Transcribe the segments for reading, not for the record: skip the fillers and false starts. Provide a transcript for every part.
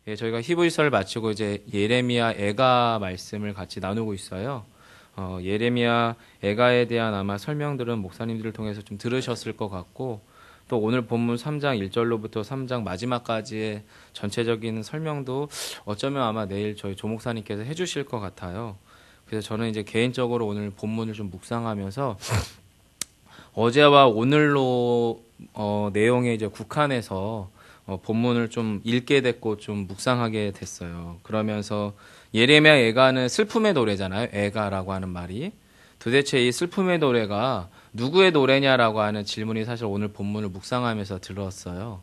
예, 저희가 히브리서를 마치고 이제 예레미야 애가 말씀을 같이 나누고 있어요. 예레미야 애가에 대한 아마 설명들은 목사님들을 통해서 좀 들으셨을 것 같고, 또 오늘 본문 3장 1절로부터 3장 마지막까지의 전체적인 설명도 어쩌면 아마 내일 저희 조 목사님께서 해주실 것 같아요. 그래서 저는 이제 개인적으로 오늘 본문을 좀 묵상하면서 어제와 오늘로 내용에 이제 국한해서 본문을 좀 읽게 됐고 좀 묵상하게 됐어요. 그러면서 예레미야 애가는 슬픔의 노래잖아요. 애가라고 하는 말이. 도대체 이 슬픔의 노래가 누구의 노래냐라고 하는 질문이 사실 오늘 본문을 묵상하면서 들었어요.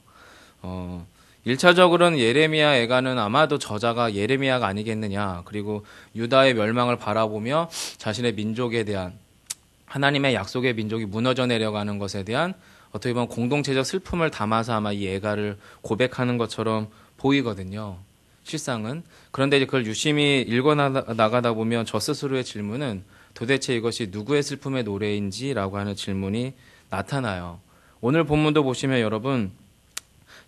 1차적으로는 예레미야 애가는 아마도 저자가 예레미야가 아니겠느냐. 그리고 유다의 멸망을 바라보며 자신의 민족에 대한 하나님의 약속의 민족이 무너져 내려가는 것에 대한 어떻게 보면 공동체적 슬픔을 담아서 아마 이 애가를 고백하는 것처럼 보이거든요. 실상은. 그런데 이제 그걸 유심히 읽어 나가다 보면 저 스스로의 질문은 도대체 이것이 누구의 슬픔의 노래인지라고 하는 질문이 나타나요. 오늘 본문도 보시면 여러분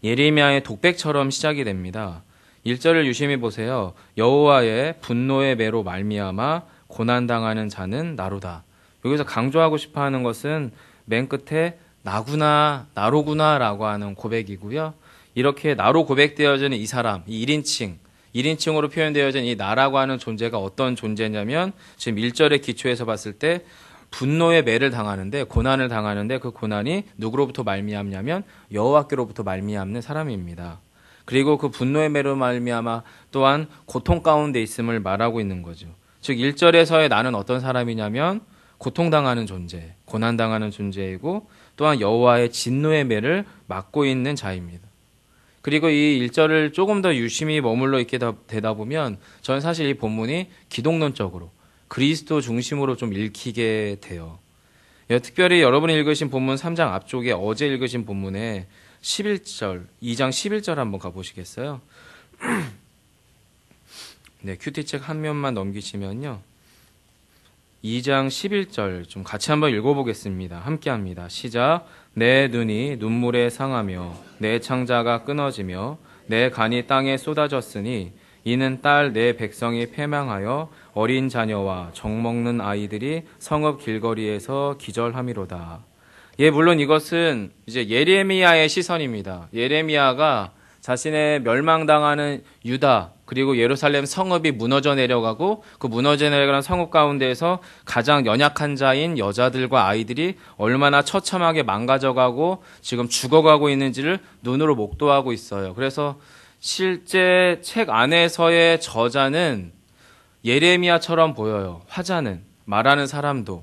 예레미야의 독백처럼 시작이 됩니다. 1절을 유심히 보세요. 여호와의 분노의 매로 말미암아 고난당하는 자는 나로다. 여기서 강조하고 싶어 하는 것은 맨 끝에 나구나, 나로구나 라고 하는 고백이고요. 이렇게 나로 고백되어지는 이 사람, 이 1인칭으로 표현되어진 이 나라고 하는 존재가 어떤 존재냐면 지금 1절의 기초에서 봤을 때 분노의 매를 당하는데, 고난을 당하는데 그 고난이 누구로부터 말미암냐면 여호와께로부터 말미암는 사람입니다. 그리고 그 분노의 매로 말미암아 또한 고통 가운데 있음을 말하고 있는 거죠. 즉 1절에서의 나는 어떤 사람이냐면 고통당하는 존재, 고난당하는 존재이고 또한 여호와의 진노의 매를 맡고 있는 자입니다. 그리고 이 1절을 조금 더 유심히 머물러 있게 되다 보면 저는 사실 이 본문이 기독론적으로 그리스도 중심으로 좀 읽히게 돼요. 특별히 여러분이 읽으신 본문 3장 앞쪽에 어제 읽으신 본문에 11절, 2장 11절 한번 가보시겠어요? 네, 큐티책 한 면만 넘기시면요. 2장 11절 좀 같이 한번 읽어보겠습니다. 함께합니다. 시작. 내 눈이 눈물에 상하며 내 창자가 끊어지며 내 간이 땅에 쏟아졌으니 이는 딸 내 백성이 패망하여 어린 자녀와 정먹는 아이들이 성읍 길거리에서 기절함이로다. 예, 물론 이것은 이제 예레미야의 시선입니다. 예레미야가 자신의 멸망당하는 유다 그리고 예루살렘 성읍이 무너져 내려가고 그 무너져 내려가는 성읍 가운데에서 가장 연약한 자인 여자들과 아이들이 얼마나 처참하게 망가져가고 지금 죽어가고 있는지를 눈으로 목도하고 있어요. 그래서 실제 책 안에서의 저자는 예레미야처럼 보여요. 화자는, 말하는 사람도.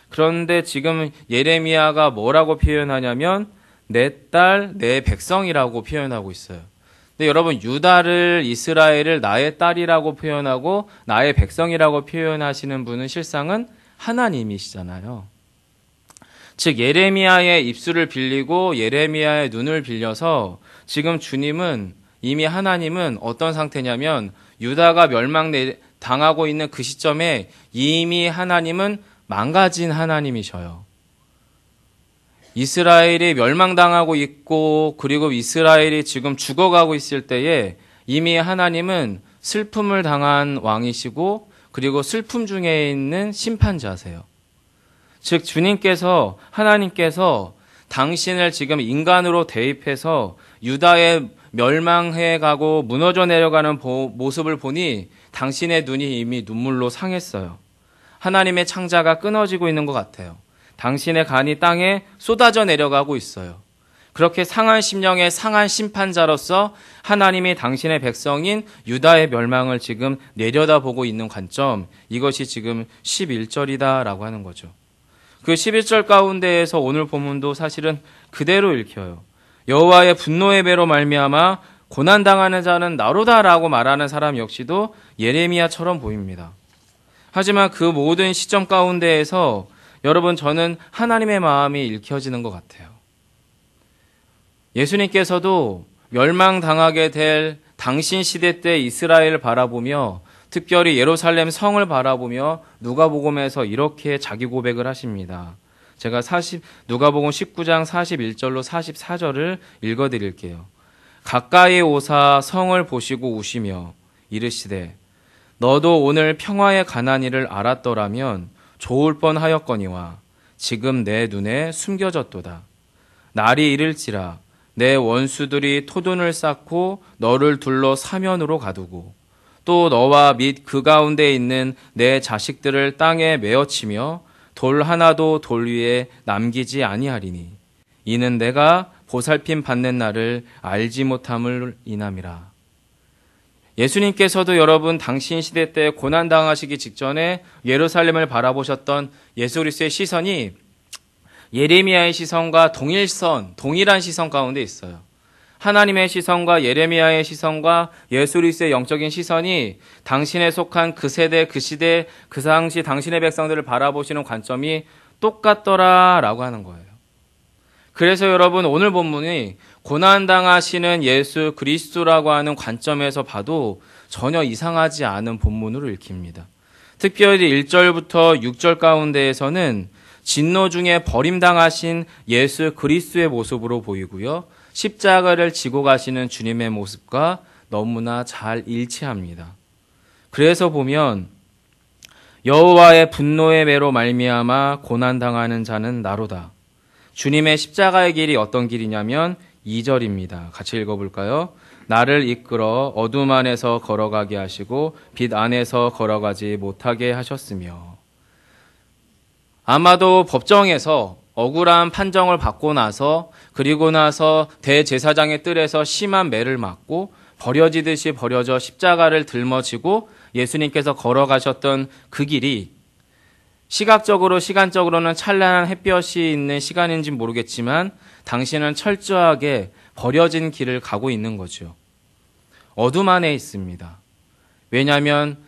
그런데 지금 예레미야가 뭐라고 표현하냐면 내 딸, 내 백성이라고 표현하고 있어요. 근데 여러분 유다를, 이스라엘을 나의 딸이라고 표현하고 나의 백성이라고 표현하시는 분은 실상은 하나님이시잖아요. 즉 예레미야의 입술을 빌리고 예레미야의 눈을 빌려서 지금 주님은 이미 하나님은 어떤 상태냐면 유다가 멸망당하고 있는 그 시점에 이미 하나님은 망가진 하나님이셔요. 이스라엘이 멸망당하고 있고 그리고 이스라엘이 지금 죽어가고 있을 때에 이미 하나님은 슬픔을 당한 왕이시고 그리고 슬픔 중에 있는 심판자세요. 즉 주님께서 하나님께서 당신을 지금 인간으로 대입해서 유다에 멸망해가고 무너져 내려가는 모습을 보니 당신의 눈이 이미 눈물로 상했어요. 하나님의 창자가 끊어지고 있는 것 같아요. 당신의 간이 땅에 쏟아져 내려가고 있어요. 그렇게 상한 심령의 상한 심판자로서 하나님이 당신의 백성인 유다의 멸망을 지금 내려다보고 있는 관점, 이것이 지금 11절이다라고 하는 거죠. 그 11절 가운데에서 오늘 본문도 사실은 그대로 읽혀요. 여호와의 분노의 배로 말미암아 고난당하는 자는 나로다라고 말하는 사람 역시도 예레미야처럼 보입니다. 하지만 그 모든 시점 가운데에서 여러분 저는 하나님의 마음이 읽혀지는 것 같아요. 예수님께서도 멸망당하게 될 당신 시대 때 이스라엘을 바라보며 특별히 예루살렘 성을 바라보며 누가복음에서 이렇게 자기 고백을 하십니다. 제가 누가복음 19장 41절로 44절을 읽어드릴게요. 가까이 오사 성을 보시고 우시며 이르시되 너도 오늘 평화의 가난이를 알았더라면 좋을 뻔하였거니와 지금 내 눈에 숨겨졌도다. 날이 이를지라 내 원수들이 토둔을 쌓고 너를 둘러 사면으로 가두고 또 너와 및 그 가운데 있는 내 자식들을 땅에 메어치며 돌 하나도 돌 위에 남기지 아니하리니 이는 내가 보살핌 받는 날을 알지 못함을 인함이라. 예수님께서도 여러분 당신 시대 때 고난당하시기 직전에 예루살렘을 바라보셨던 예수 그리스도의 시선이 예레미야의 시선과 동일한 시선 가운데 있어요. 하나님의 시선과 예레미야의 시선과 예수 그리스도의 영적인 시선이 당신에 속한 그 세대, 그 시대, 그 당시 당신의 백성들을 바라보시는 관점이 똑같더라라고 하는 거예요. 그래서 여러분 오늘 본문이 고난당하시는 예수 그리스도라고 하는 관점에서 봐도 전혀 이상하지 않은 본문으로 읽힙니다. 특별히 1절부터 6절 가운데에서는 진노 중에 버림당하신 예수 그리스도의 모습으로 보이고요. 십자가를 지고 가시는 주님의 모습과 너무나 잘 일치합니다. 그래서 보면 여호와의 분노의 매로 말미암아 고난당하는 자는 나로다. 주님의 십자가의 길이 어떤 길이냐면 2절입니다. 같이 읽어볼까요? 나를 이끌어 어둠 안에서 걸어가게 하시고 빛 안에서 걸어가지 못하게 하셨으며. 아마도 법정에서 억울한 판정을 받고 나서 그리고 나서 대제사장의 뜰에서 심한 매를 맞고 버려지듯이 버려져 십자가를 들머지고 예수님께서 걸어가셨던 그 길이 시간적으로는 찬란한 햇볕이 있는 시간인지 모르겠지만 당신은 철저하게 버려진 길을 가고 있는 거죠. 어둠 안에 있습니다. 왜냐하면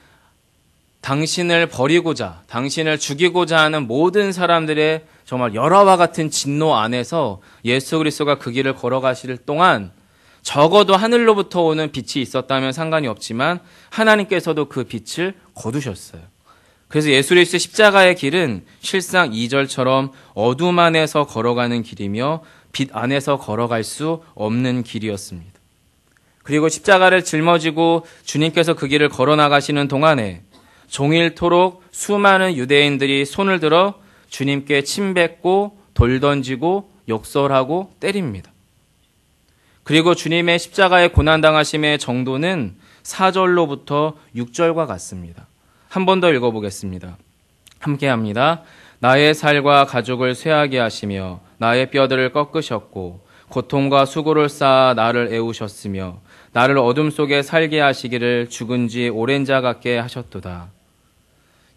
당신을 버리고자, 당신을 죽이고자 하는 모든 사람들의 정말 열화와 같은 진노 안에서 예수 그리스도가 그 길을 걸어가실 동안 적어도 하늘로부터 오는 빛이 있었다면 상관이 없지만 하나님께서도 그 빛을 거두셨어요. 그래서 예수 그리스도의 십자가의 길은 실상 2절처럼 어둠 안에서 걸어가는 길이며 빛 안에서 걸어갈 수 없는 길이었습니다. 그리고 십자가를 짊어지고 주님께서 그 길을 걸어나가시는 동안에 종일토록 수많은 유대인들이 손을 들어 주님께 침뱉고 돌 던지고 욕설하고 때립니다. 그리고 주님의 십자가의 고난당하심의 정도는 4절로부터 6절과 같습니다. 한 번 더 읽어보겠습니다. 함께 합니다. 나의 살과 가죽을 쇠하게 하시며 나의 뼈들을 꺾으셨고 고통과 수고를 쌓아 나를 애우셨으며 나를 어둠 속에 살게 하시기를 죽은 지 오랜 자 같게 하셨도다.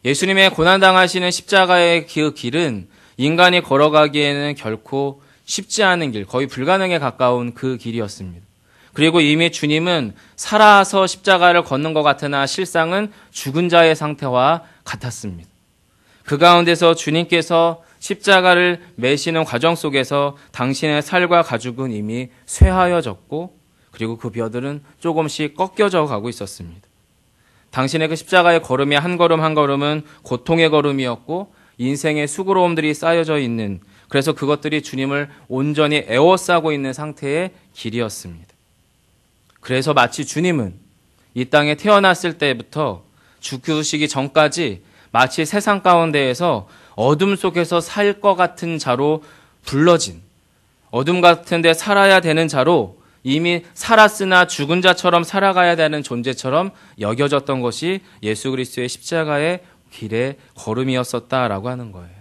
예수님의 고난당하시는 십자가의 그 길은 인간이 걸어가기에는 결코 쉽지 않은 길, 거의 불가능에 가까운 그 길이었습니다. 그리고 이미 주님은 살아서 십자가를 걷는 것 같으나 실상은 죽은 자의 상태와 같았습니다. 그 가운데서 주님께서 십자가를 매시는 과정 속에서 당신의 살과 가죽은 이미 쇠하여졌고 그리고 그 뼈들은 조금씩 꺾여져 가고 있었습니다. 당신의 그 십자가의 걸음이 한 걸음 한 걸음은 고통의 걸음이었고 인생의 수고로움들이 쌓여져 있는, 그래서 그것들이 주님을 온전히 에워싸고 있는 상태의 길이었습니다. 그래서 마치 주님은 이 땅에 태어났을 때부터 죽으시기 전까지 마치 세상 가운데에서 어둠 속에서 살 것 같은 자로 불러진, 어둠 같은 데 살아야 되는 자로 이미 살았으나 죽은 자처럼 살아가야 되는 존재처럼 여겨졌던 것이 예수 그리스도의 십자가의 길의 걸음이었었다라고 하는 거예요.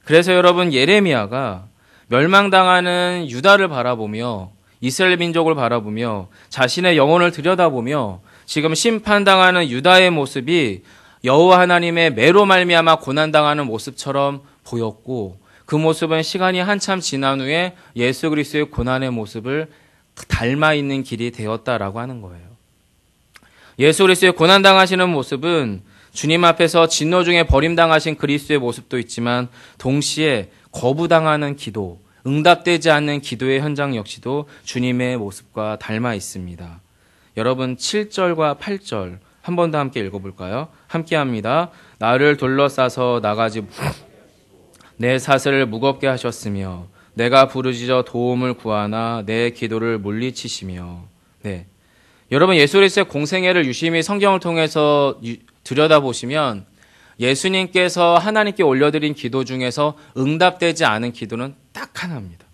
그래서 여러분, 예레미야가 멸망당하는 유다를 바라보며 이스라엘 민족을 바라보며 자신의 영혼을 들여다보며 지금 심판당하는 유다의 모습이 여호와 하나님의 매로 말미암아 고난당하는 모습처럼 보였고, 그 모습은 시간이 한참 지난 후에 예수 그리스도의 고난의 모습을 닮아 있는 길이 되었다라고 하는 거예요. 예수 그리스도의 고난당하시는 모습은 주님 앞에서 진노 중에 버림당하신 그리스도의 모습도 있지만 동시에 거부당하는 기도, 응답되지 않는 기도의 현장 역시도 주님의 모습과 닮아 있습니다. 여러분 7절과 8절 한 번 더 함께 읽어볼까요? 함께 합니다. 나를 둘러싸서 나가지 내 사슬을 무겁게 하셨으며 내가 부르짖어 도움을 구하나 내 기도를 물리치시며. 네. 여러분, 예수 그리스도의 공생애를 유심히 성경을 통해서 들여다보시면 예수님께서 하나님께 올려드린 기도 중에서 응답되지 않은 기도는 딱 하나입니다.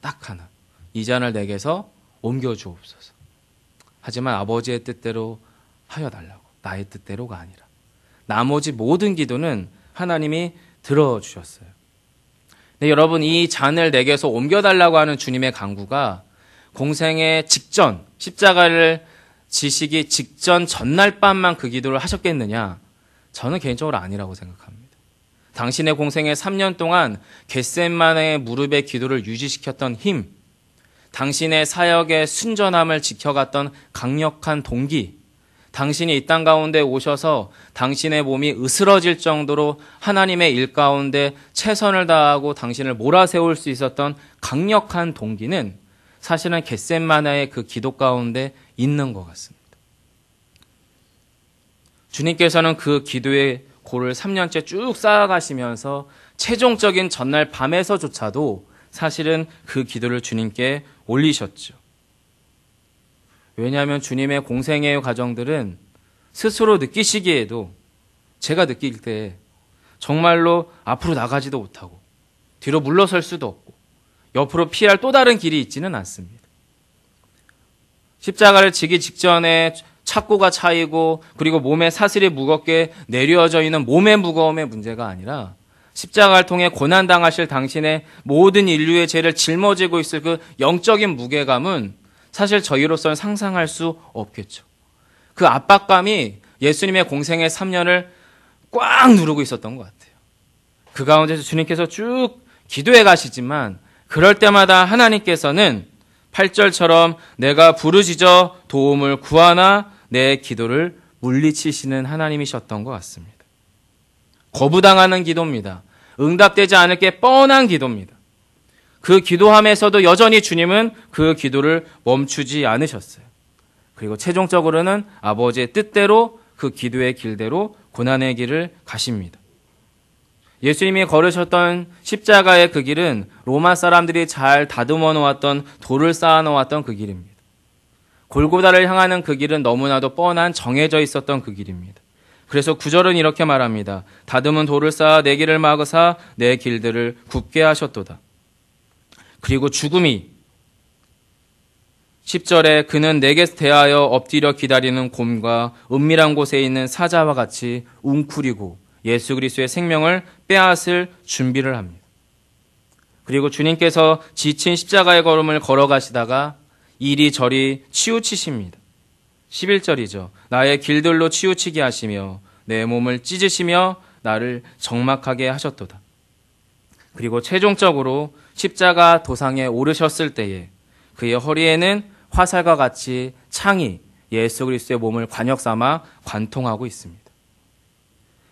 딱 하나. 이 잔을 내게서 옮겨주옵소서. 하지만 아버지의 뜻대로 하여 달라고. 나의 뜻대로가 아니라. 나머지 모든 기도는 하나님이 들어주셨어요. 네, 여러분, 이 잔을 내게서 옮겨달라고 하는 주님의 간구가 공생의 직전, 십자가를 지시기 직전 전날 밤만 그 기도를 하셨겠느냐? 저는 개인적으로 아니라고 생각합니다. 당신의 공생의 3년 동안 겟세마네의 무릎의 기도를 유지시켰던 힘, 당신의 사역의 순전함을 지켜갔던 강력한 동기, 당신이 이 땅 가운데 오셔서 당신의 몸이 으스러질 정도로 하나님의 일 가운데 최선을 다하고 당신을 몰아세울 수 있었던 강력한 동기는 사실은 겟세마네의 그 기도 가운데 있는 것 같습니다. 주님께서는 그 기도의 고를 3년째 쭉 쌓아가시면서 최종적인 전날 밤에서조차도 사실은 그 기도를 주님께 올리셨죠. 왜냐하면 주님의 공생애의 과정들은 스스로 느끼시기에도 제가 느낄 때 정말로 앞으로 나가지도 못하고 뒤로 물러설 수도 없고 옆으로 피할 또 다른 길이 있지는 않습니다. 십자가를 지기 직전에 착고가 차이고 그리고 몸에 사슬이 무겁게 내려져 있는 몸의 무거움의 문제가 아니라 십자가를 통해 고난당하실 당신의 모든 인류의 죄를 짊어지고 있을 그 영적인 무게감은 사실 저희로서는 상상할 수 없겠죠. 그 압박감이 예수님의 공생의 3년을 꽉 누르고 있었던 것 같아요. 그 가운데서 주님께서 쭉 기도해 가시지만 그럴 때마다 하나님께서는 8절처럼 내가 부르짖어 도움을 구하나 내 기도를 물리치시는 하나님이셨던 것 같습니다. 거부당하는 기도입니다. 응답되지 않을 게 뻔한 기도입니다. 그 기도함에서도 여전히 주님은 그 기도를 멈추지 않으셨어요. 그리고 최종적으로는 아버지의 뜻대로 그 기도의 길대로 고난의 길을 가십니다. 예수님이 걸으셨던 십자가의 그 길은 로마 사람들이 잘 다듬어 놓았던 돌을 쌓아 놓았던 그 길입니다. 골고다를 향하는 그 길은 너무나도 뻔한 정해져 있었던 그 길입니다. 그래서 9절은 이렇게 말합니다. 다듬은 돌을 쌓아 내 길을 막으사 내 길들을 굽게 하셨도다. 그리고 죽음이 10절에 그는 내게서 대하여 엎드려 기다리는 곰과 은밀한 곳에 있는 사자와 같이 웅크리고 예수 그리스도의 생명을 빼앗을 준비를 합니다. 그리고 주님께서 지친 십자가의 걸음을 걸어가시다가 이리저리 치우치십니다. 11절이죠. 나의 길들로 치우치게 하시며 내 몸을 찢으시며 나를 적막하게 하셨도다. 그리고 최종적으로 십자가 도상에 오르셨을 때에 그의 허리에는 화살과 같이 창이 예수 그리스도의 몸을 관역 삼아 관통하고 있습니다.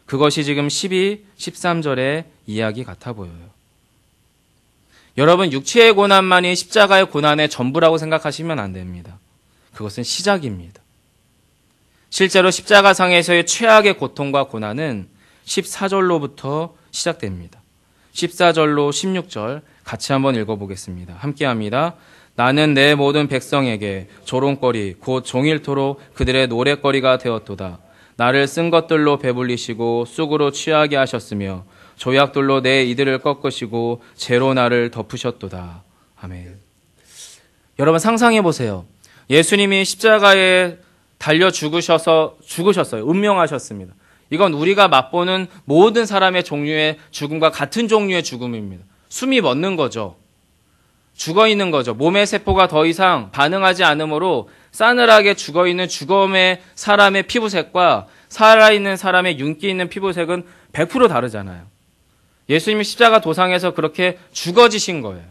그것이 지금 12, 13절의 이야기 같아 보여요. 여러분, 육체의 고난만이 십자가의 고난의 전부라고 생각하시면 안 됩니다. 그것은 시작입니다. 실제로 십자가상에서의 최악의 고통과 고난은 14절로부터 시작됩니다. 14절로 16절 같이 한번 읽어보겠습니다. 함께합니다. 나는 내 모든 백성에게 조롱거리 곧 종일토록 그들의 노랫거리가 되었도다. 나를 쓴 것들로 배불리시고 쑥으로 취하게 하셨으며 조약돌로 내 이들을 꺾으시고 재로 나를 덮으셨도다. 아멘. 여러분 상상해 보세요. 예수님이 십자가에 달려 죽으셨어요. 운명하셨습니다. 이건 우리가 맛보는 모든 사람의 종류의 죽음과 같은 종류의 죽음입니다. 숨이 멎는 거죠. 죽어있는 거죠. 몸의 세포가 더 이상 반응하지 않으므로 싸늘하게 죽어있는 죽음의 사람의 피부색과 살아있는 사람의 윤기 있는 피부색은 100% 다르잖아요. 예수님이 십자가 도상에서 그렇게 죽어지신 거예요.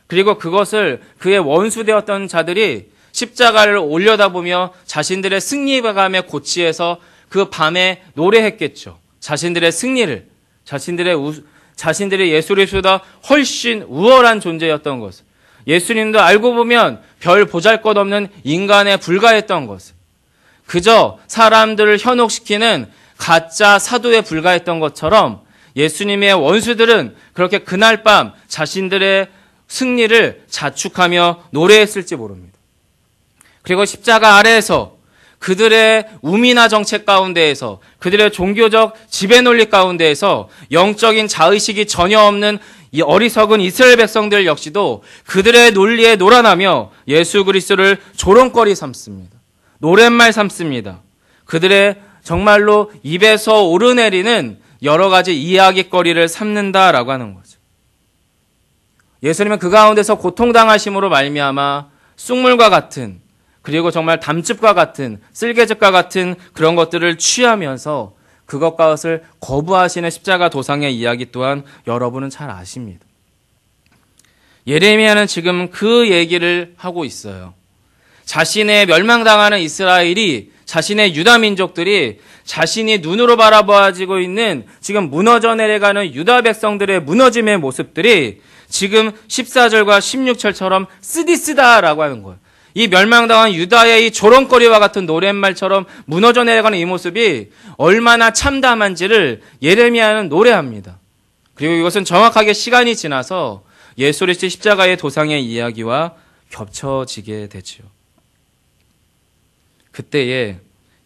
그리고 그것을 그의 원수되었던 자들이 십자가를 올려다보며 자신들의 승리감에 고치에서 그 밤에 노래했겠죠. 자신들의 승리를, 자신들의 예수 그리스도보다 훨씬 우월한 존재였던 것을, 예수님도 알고 보면 별 보잘것없는 인간에 불과했던 것을, 그저 사람들을 현혹시키는 가짜 사도에 불과했던 것처럼 예수님의 원수들은 그렇게 그날 밤 자신들의 승리를 자축하며 노래했을지 모릅니다. 그리고 십자가 아래에서 그들의 우미나 정책 가운데에서 그들의 종교적 지배 논리 가운데에서 영적인 자의식이 전혀 없는 이 어리석은 이스라엘 백성들 역시도 그들의 논리에 놀아나며 예수 그리스도를 조롱거리 삼습니다. 노랫말 삼습니다. 그들의 정말로 입에서 오르내리는 여러 가지 이야기거리를 삼는다라고 하는 거죠. 예수님은 그 가운데서 고통당하심으로 말미암아 쑥물과 같은, 그리고 정말 담즙과 같은, 쓸개즙과 같은 그런 것들을 취하면서 그것을 거부하시는 십자가 도상의 이야기 또한 여러분은 잘 아십니다. 예레미야는 지금 그 얘기를 하고 있어요. 자신의 멸망당하는 이스라엘이, 자신의 유다 민족들이 자신이 눈으로 바라보아지고 있는 지금 무너져 내려가는 유다 백성들의 무너짐의 모습들이 지금 14절과 16절처럼 쓰디쓰다라고 하는 거예요. 이 멸망당한 유다의 이 조롱거리와 같은 노랫말처럼 무너져 내려가는 이 모습이 얼마나 참담한지를 예레미야는 노래합니다. 그리고 이것은 정확하게 시간이 지나서 예수 그리스도 십자가의 도상의 이야기와 겹쳐지게 되지요. 그때에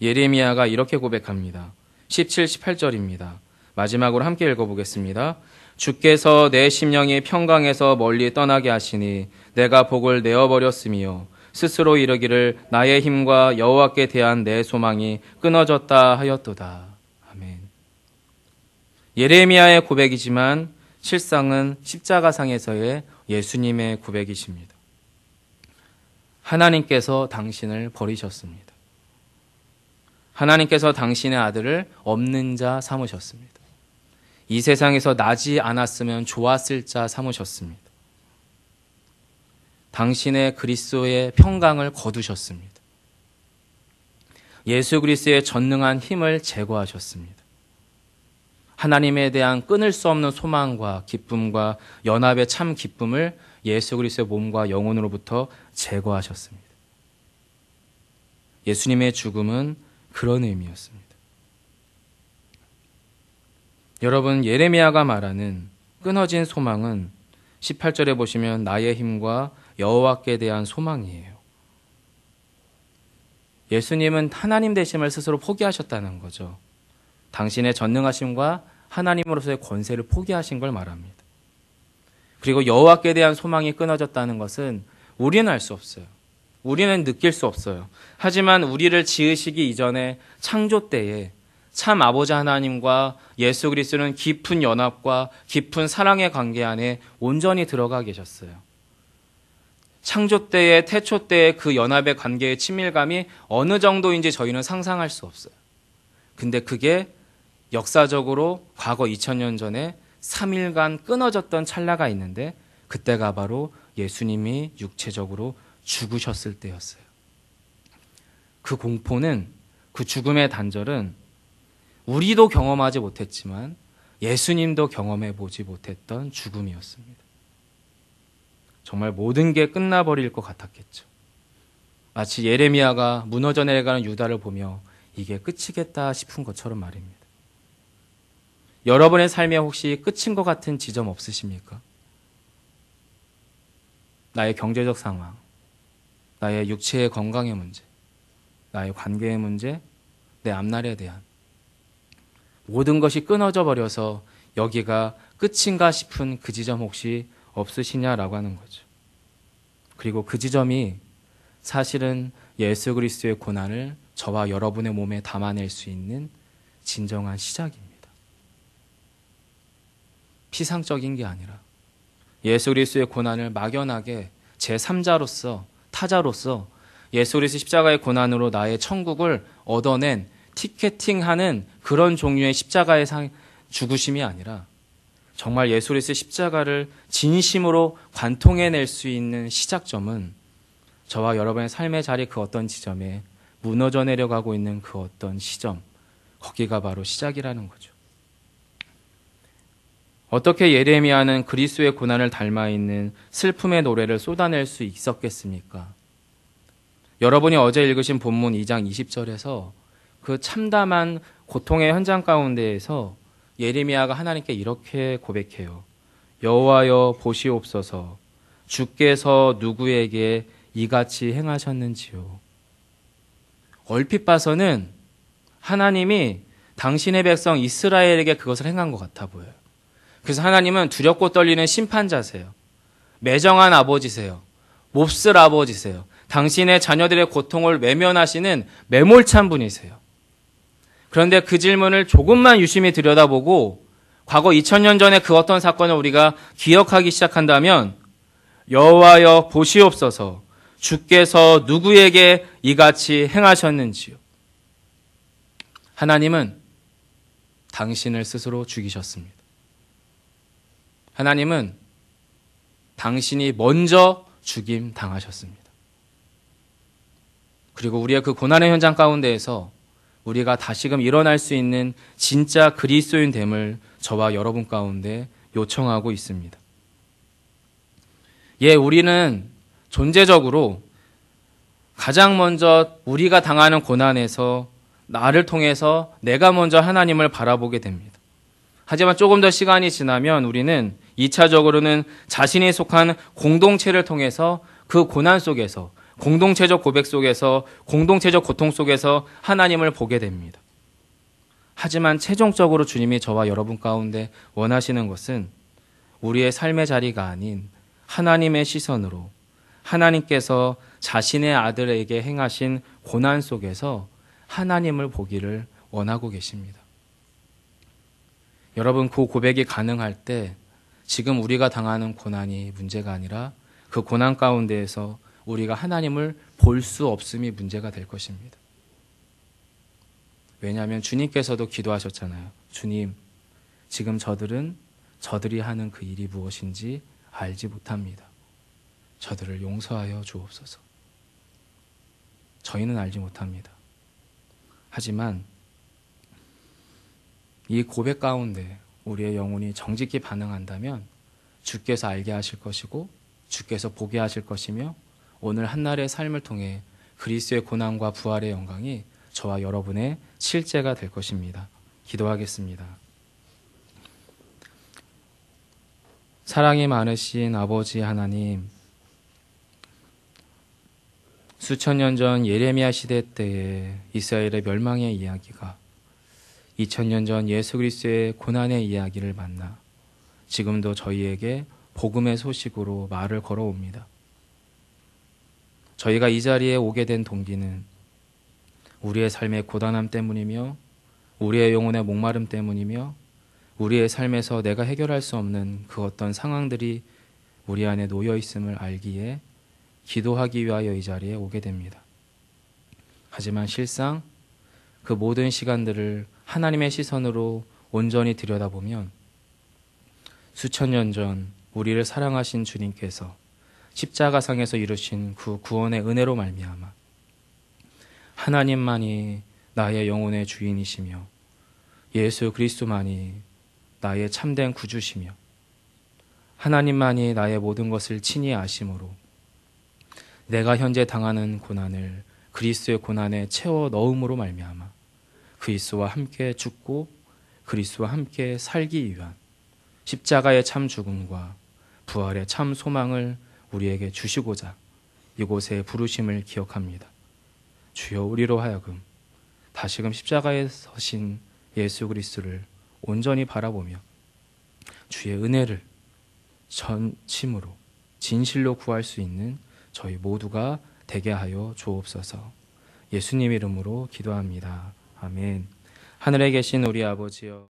예레미야가 이렇게 고백합니다. 17, 18절입니다. 마지막으로 함께 읽어보겠습니다. 주께서 내 심령이 평강에서 멀리 떠나게 하시니 내가 복을 내어버렸으며 스스로 이르기를 나의 힘과 여호와께 대한 내 소망이 끊어졌다 하였도다. 아멘. 예레미야의 고백이지만 실상은 십자가상에서의 예수님의 고백이십니다. 하나님께서 당신을 버리셨습니다. 하나님께서 당신의 아들을 없는 자 삼으셨습니다. 이 세상에서 나지 않았으면 좋았을 자 삼으셨습니다. 당신의 그리스도의 평강을 거두셨습니다. 예수 그리스도의 전능한 힘을 제거하셨습니다. 하나님에 대한 끊을 수 없는 소망과 기쁨과 연합의 참 기쁨을 예수 그리스도의 몸과 영혼으로부터 제거하셨습니다. 예수님의 죽음은 그런 의미였습니다. 여러분, 예레미야가 말하는 끊어진 소망은 18절에 보시면 나의 힘과 여호와께 대한 소망이에요. 예수님은 하나님 되심을 스스로 포기하셨다는 거죠. 당신의 전능하심과 하나님으로서의 권세를 포기하신 걸 말합니다. 그리고 여호와께 대한 소망이 끊어졌다는 것은 우리는 알 수 없어요. 우리는 느낄 수 없어요. 하지만 우리를 지으시기 이전에 창조 때에 참 아버지 하나님과 예수 그리스도는 깊은 연합과 깊은 사랑의 관계 안에 온전히 들어가 계셨어요. 창조 때의 태초 때의 그 연합의 관계의 친밀감이 어느 정도인지 저희는 상상할 수 없어요. 근데 그게 역사적으로 과거 2000년 전에 3일간 끊어졌던 찰나가 있는데 그때가 바로 예수님이 육체적으로 죽으셨을 때였어요. 그 공포는, 그 죽음의 단절은 우리도 경험하지 못했지만 예수님도 경험해 보지 못했던 죽음이었습니다. 정말 모든 게 끝나버릴 것 같았겠죠. 마치 예레미야가 무너져 내려가는 유다를 보며 이게 끝이겠다 싶은 것처럼 말입니다. 여러분의 삶에 혹시 끝인 것 같은 지점 없으십니까? 나의 경제적 상황, 나의 육체의 건강의 문제, 나의 관계의 문제, 내 앞날에 대한 모든 것이 끊어져 버려서 여기가 끝인가 싶은 그 지점 혹시 없으시냐라고 하는 거죠. 그리고 그 지점이 사실은 예수 그리스도의 고난을 저와 여러분의 몸에 담아낼 수 있는 진정한 시작입니다. 피상적인 게 아니라 예수 그리스도의 고난을 막연하게 제3자로서, 타자로서 예수 그리스도 십자가의 고난으로 나의 천국을 얻어낸 티켓팅하는 그런 종류의 십자가의 죽으심이 아니라 정말 예수 그리스도의 십자가를 진심으로 관통해낼 수 있는 시작점은 저와 여러분의 삶의 자리 그 어떤 지점에 무너져 내려가고 있는 그 어떤 시점, 거기가 바로 시작이라는 거죠. 어떻게 예레미야는 그리스도의 고난을 닮아있는 슬픔의 노래를 쏟아낼 수 있었겠습니까? 여러분이 어제 읽으신 본문 2장 20절에서 그 참담한 고통의 현장 가운데에서 예레미야가 하나님께 이렇게 고백해요. 여호와여 보시옵소서, 주께서 누구에게 이같이 행하셨는지요. 얼핏 봐서는 하나님이 당신의 백성 이스라엘에게 그것을 행한 것 같아 보여요. 그래서 하나님은 두렵고 떨리는 심판자세요. 매정한 아버지세요. 몹쓸 아버지세요. 당신의 자녀들의 고통을 외면하시는 매몰찬 분이세요. 그런데 그 질문을 조금만 유심히 들여다보고 과거 2000년 전에 그 어떤 사건을 우리가 기억하기 시작한다면 여호와여 보시옵소서, 주께서 누구에게 이같이 행하셨는지요. 하나님은 당신을 스스로 죽이셨습니다. 하나님은 당신이 먼저 죽임 당하셨습니다. 그리고 우리의 그 고난의 현장 가운데에서 우리가 다시금 일어날 수 있는 진짜 그리스도인 됨을 저와 여러분 가운데 요청하고 있습니다. 우리는 존재적으로 가장 먼저 우리가 당하는 고난에서 나를 통해서 내가 먼저 하나님을 바라보게 됩니다. 하지만 조금 더 시간이 지나면 우리는 2차적으로는 자신이 속한 공동체를 통해서 그 고난 속에서, 공동체적 고백 속에서, 공동체적 고통 속에서 하나님을 보게 됩니다. 하지만 최종적으로 주님이 저와 여러분 가운데 원하시는 것은 우리의 삶의 자리가 아닌 하나님의 시선으로 하나님께서 자신의 아들에게 행하신 고난 속에서 하나님을 보기를 원하고 계십니다. 여러분, 그 고백이 가능할 때 지금 우리가 당하는 고난이 문제가 아니라 그 고난 가운데에서 우리가 하나님을 볼 수 없음이 문제가 될 것입니다. 왜냐하면 주님께서도 기도하셨잖아요. 주님, 지금 저들이 하는 그 일이 무엇인지 알지 못합니다. 저들을 용서하여 주옵소서. 저희는 알지 못합니다. 하지만 이 고백 가운데 우리의 영혼이 정직히 반응한다면 주께서 알게 하실 것이고 주께서 보게 하실 것이며 오늘 한날의 삶을 통해 그리스도의 고난과 부활의 영광이 저와 여러분의 실제가 될 것입니다. 기도하겠습니다. 사랑이 많으신 아버지 하나님, 수천 년 전 예레미야 시대 때의 이스라엘의 멸망의 이야기가 2000년 전 예수 그리스도의 고난의 이야기를 만나 지금도 저희에게 복음의 소식으로 말을 걸어옵니다. 저희가 이 자리에 오게 된 동기는 우리의 삶의 고단함 때문이며 우리의 영혼의 목마름 때문이며 우리의 삶에서 내가 해결할 수 없는 그 어떤 상황들이 우리 안에 놓여 있음을 알기에 기도하기 위하여 이 자리에 오게 됩니다. 하지만 실상 그 모든 시간들을 하나님의 시선으로 온전히 들여다보면 수천 년 전 우리를 사랑하신 주님께서 십자가상에서 이루신 그 구원의 은혜로 말미암아 하나님만이 나의 영혼의 주인이시며 예수 그리스도만이 나의 참된 구주시며 하나님만이 나의 모든 것을 친히 아심으로 내가 현재 당하는 고난을 그리스도의 고난에 채워 넣음으로 말미암아 그리스도와 함께 죽고 그리스도와 함께 살기 위한 십자가의 참 죽음과 부활의 참 소망을 우리에게 주시고자 이곳에 부르심을 기억합니다. 주여, 우리로 하여금 다시금 십자가에 서신 예수 그리스도를 온전히 바라보며 주의 은혜를 전심으로 진실로 구할 수 있는 저희 모두가 되게 하여 주옵소서. 예수님 이름으로 기도합니다. 아멘. 하늘에 계신 우리 아버지여,